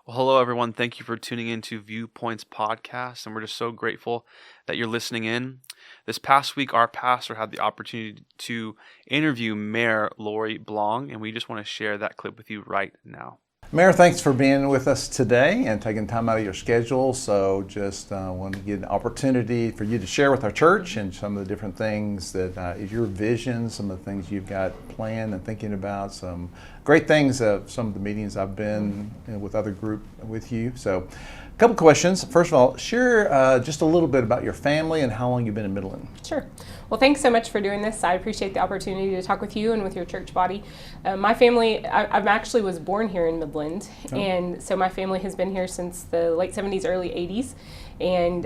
Well, hello, everyone. Thank you for tuning in to Viewpoints podcast, and we're just so grateful that you're listening in. This past week, our pastor had the opportunity to interview Mayor Lori Blong, and we just want to share that clip with you right now. Mayor, thanks for being with us today and taking time out of your schedule. So just want to get an opportunity for you to share with our church and some of the different things that is your vision, some of the things you've got planned and thinking about, some great things of some of the meetings I've been in with other group with you. So a couple questions. First of all, share just a little bit about your family and how long you've been in Midland. Sure. Well, thanks so much for doing this. I appreciate the opportunity to talk with you and with your church body. My family, I actually was born here in Midland, and so my family has been here since the late 70s, early 80s, and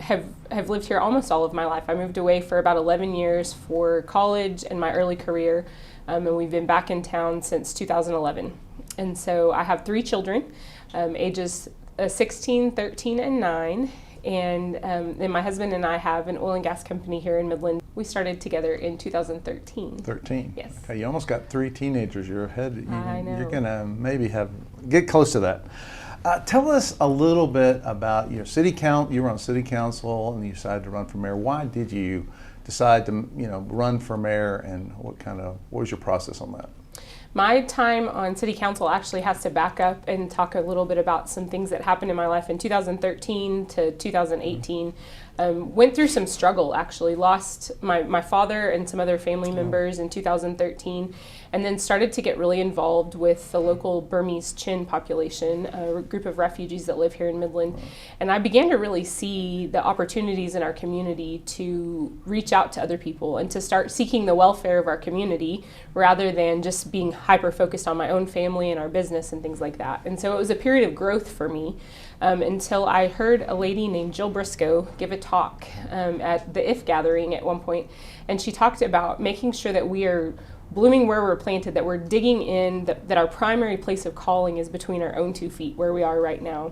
have lived here almost all of my life. I moved away for about 11 years for college and my early career, and we've been back in town since 2011. And so I have 3 children, ages 16, 13, and 9. And then my husband and I have an oil and gas company here in Midland. We started together in 2013. 13. Yes. Okay, you almost got 3 teenagers. You're ahead. I know. You're gonna maybe get close to that. Tell us a little bit about your city council. You were on city council and you decided to run for mayor. Why did you decide to run for mayor, and what was your process on that? My time on city council actually has to back up and talk a little bit about some things that happened in my life in 2013 to 2018. Went through some struggle, actually. Lost my father and some other family members in 2013, and then started to get really involved with the local Burmese Chin population, a group of refugees that live here in Midland. And I began to really see the opportunities in our community to reach out to other people and to start seeking the welfare of our community rather than just being hyper-focused on my own family and our business and things like that. And so it was a period of growth for me. Until I heard a lady named Jill Briscoe give a talk at the IF gathering at one point, and she talked about making sure that we are blooming where we're planted, that we're digging in, that our primary place of calling is between our own 2 feet, where we are right now.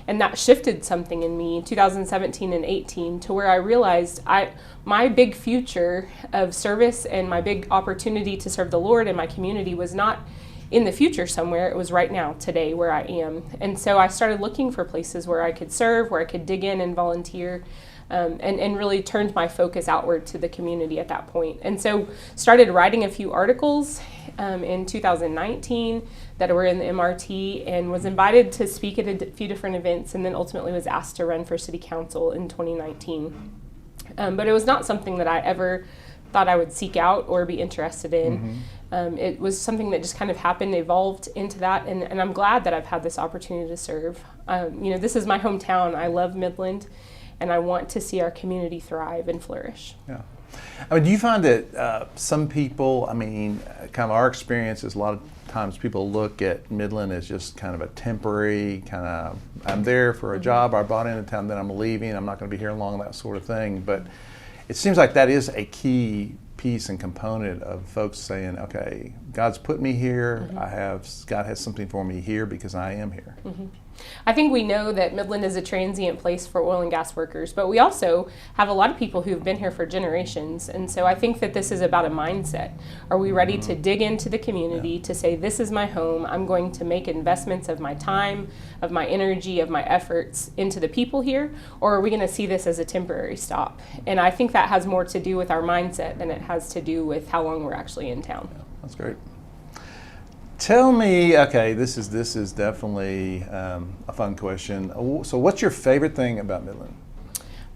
And that shifted something in me in 2017 and 18 to where I realized my big future of service and my big opportunity to serve the Lord in my community was not in the future somewhere. It was right now, today, where I am. And so I started looking for places where I could serve, where I could dig in and volunteer, and really turned my focus outward to the community at that point. And so started writing a few articles in 2019 that were in the MRT, and was invited to speak at a few different events, and then ultimately was asked to run for city council in 2019. But it was not something that I ever thought I would seek out or be interested in. It was something that just kind of happened, evolved into that, and I'm glad that I've had this opportunity to serve. This is my hometown. I love Midland, and I want to see our community thrive and flourish. Yeah. Do you find that some people, kind of our experience is a lot of times people look at Midland as just kind of a temporary, I'm there for a job, I bought into town, then I'm leaving, I'm not going to be here long, that sort of thing. But it seems like that is a key piece and component of folks saying, okay, God's put me here, God has something for me here because I am here. I think we know that Midland is a transient place for oil and gas workers, but we also have a lot of people who've been here for generations. And so I think that this is about a mindset. Are we ready to dig into the community to say, this is my home, I'm going to make investments of my time, of my energy, of my efforts into the people here? Or are we going to see this as a temporary stop? And I think that has more to do with our mindset than it has to do with how long we're actually in town. Yeah, that's great. Tell me, okay, this is definitely a fun question. So what's your favorite thing about Midland?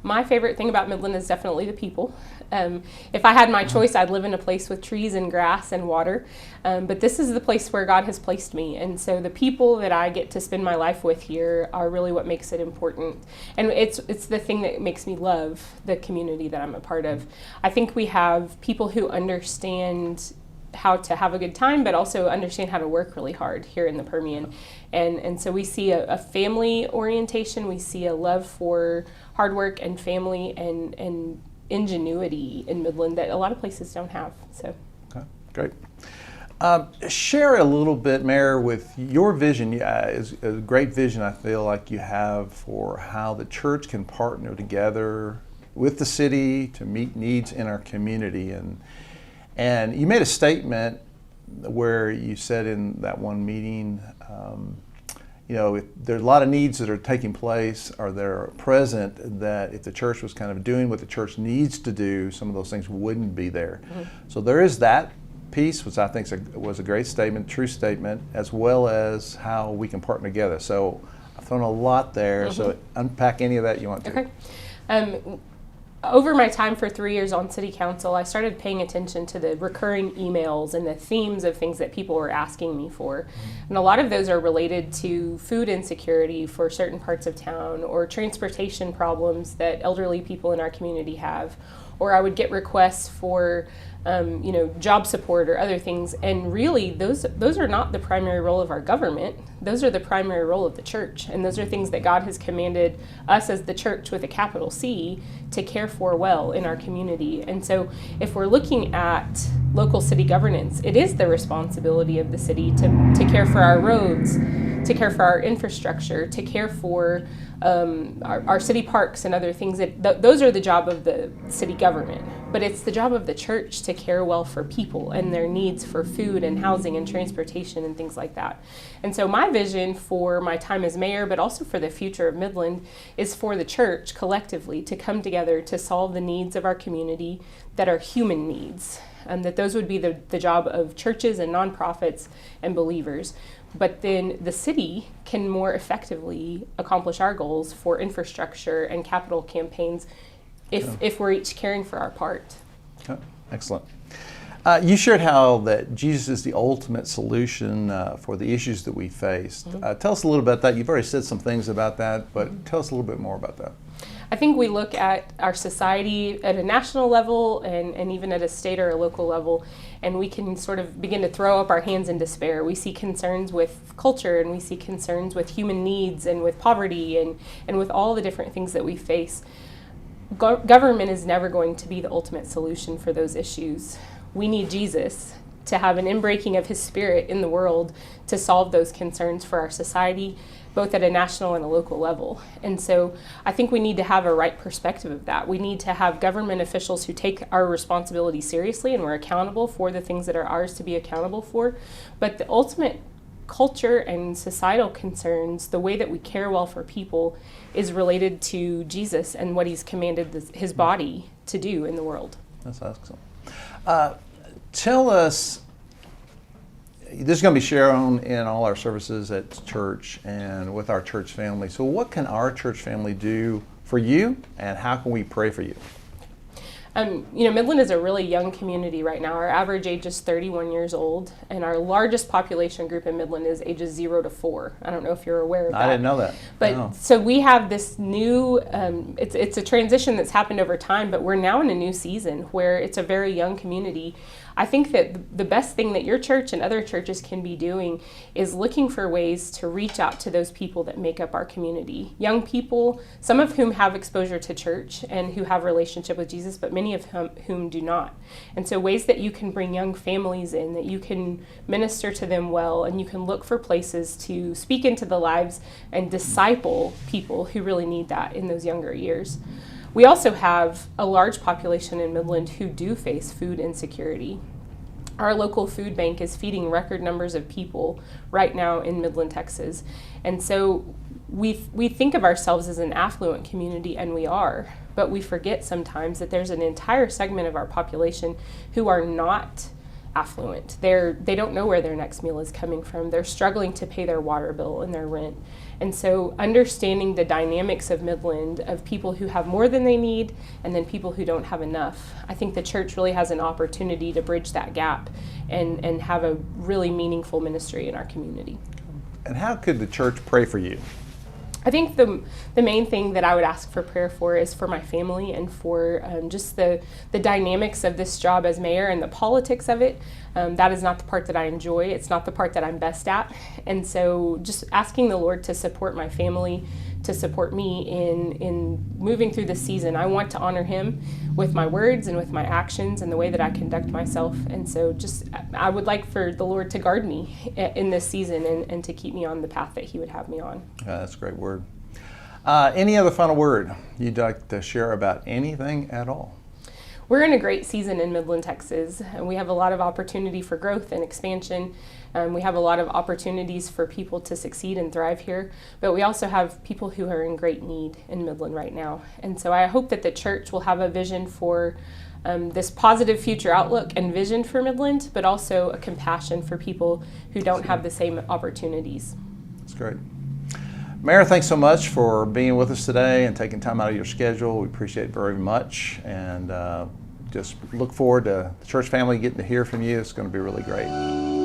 My favorite thing about Midland is definitely the people. If I had my choice, I'd live in a place with trees and grass and water. But this is the place where God has placed me. And so the people that I get to spend my life with here are really what makes it important. And it's the thing that makes me love the community that I'm a part of. I think we have people who understand how to have a good time, but also understand how to work really hard here in the Permian. And so we see a family orientation, we see a love for hard work and family and ingenuity in Midland that a lot of places don't have. So, okay, great. Share a little bit, Mayor, with your vision. Is a great vision I feel like you have for how the church can partner together with the city to meet needs in our community. And you made a statement where you said in that one meeting, if there's a lot of needs that are taking place or that are present, that if the church was kind of doing what the church needs to do, some of those things wouldn't be there. So there is that piece, which I think was a great statement, true statement, as well as how we can partner together. So I've thrown a lot there, so unpack any of that you want to. Okay. Over my time for 3 years on city council, I started paying attention to the recurring emails and the themes of things that people were asking me for. And a lot of those are related to food insecurity for certain parts of town, or transportation problems that elderly people in our community have. Or I would get requests for job support or other things. And really, those are not the primary role of our government. Those are the primary role of the church. And those are things that God has commanded us as the church with a capital C to care for well in our community. And so if we're looking at local city governance, it is the responsibility of the city to care for our roads, to care for our infrastructure, to care for our city parks and other things. Those are the job of the city government. But it's the job of the church to care well for people and their needs for food and housing and transportation and things like that. And so my vision for my time as mayor, but also for the future of Midland, is for the church collectively to come together to solve the needs of our community that are human needs. And that those would be the job of churches and nonprofits and believers. But then the city can more effectively accomplish our goals for infrastructure and capital campaigns if we're each caring for our part. Okay. Excellent. You shared how that Jesus is the ultimate solution for the issues that we faced. Tell us a little about that. You've already said some things about that, but tell us a little bit more about that. I think we look at our society at a national level and even at a state or a local level, and we can sort of begin to throw up our hands in despair. We see concerns with culture, and we see concerns with human needs and with poverty and with all the different things that we face. Government is never going to be the ultimate solution for those issues. We need Jesus to have an inbreaking of his spirit in the world to solve those concerns for our society, both at a national and a local level. And so I think we need to have a right perspective of that. We need to have government officials who take our responsibility seriously, and we're accountable for the things that are ours to be accountable for. But the ultimate culture and societal concerns, the way that we care well for people, is related to Jesus and what he's commanded his body to do in the world. That's excellent. Tell us, this is going to be shared in all our services at church and with our church family. So what can our church family do for you, and how can we pray for you? Midland is a really young community right now. Our average age is 31 years old, and our largest population group in Midland is ages 0 to 4. I don't know if you're aware of that. I didn't know that. But no. So we have this new, it's a transition that's happened over time, but we're now in a new season where it's a very young community. I think that the best thing that your church and other churches can be doing is looking for ways to reach out to those people that make up our community. Young people, some of whom have exposure to church and who have a relationship with Jesus, but many of whom do not. And so ways that you can bring young families in, that you can minister to them well, and you can look for places to speak into the lives and disciple people who really need that in those younger years. We also have a large population in Midland who do face food insecurity. Our local food bank is feeding record numbers of people right now in Midland, Texas. And so we think of ourselves as an affluent community, and we are, but we forget sometimes that there's an entire segment of our population who are not affluent. They don't know where their next meal is coming from. They're struggling to pay their water bill and their rent. And so understanding the dynamics of Midland, of people who have more than they need and then people who don't have enough, I think the church really has an opportunity to bridge that gap and have a really meaningful ministry in our community. And how could the church pray for you? I think the main thing that I would ask for prayer for is for my family and for just the dynamics of this job as mayor and the politics of it. That is not the part that I enjoy. It's not the part that I'm best at. And so just asking the Lord to support my family, to support me in moving through this season. I want to honor him with my words and with my actions and the way that I conduct myself. And so I would like for the Lord to guard me in this season and to keep me on the path that he would have me on. That's a great word. Any other final word you'd like to share about anything at all? we're in a great season in Midland, Texas, and we have a lot of opportunity for growth and expansion. We have a lot of opportunities for people to succeed and thrive here, but we also have people who are in great need in Midland right now. And so I hope that the church will have a vision for this positive future outlook and vision for Midland, but also a compassion for people who don't have the same opportunities. That's great. Mayor, thanks so much for being with us today and taking time out of your schedule. We appreciate it very much, and just look forward to the church family getting to hear from you. It's going to be really great.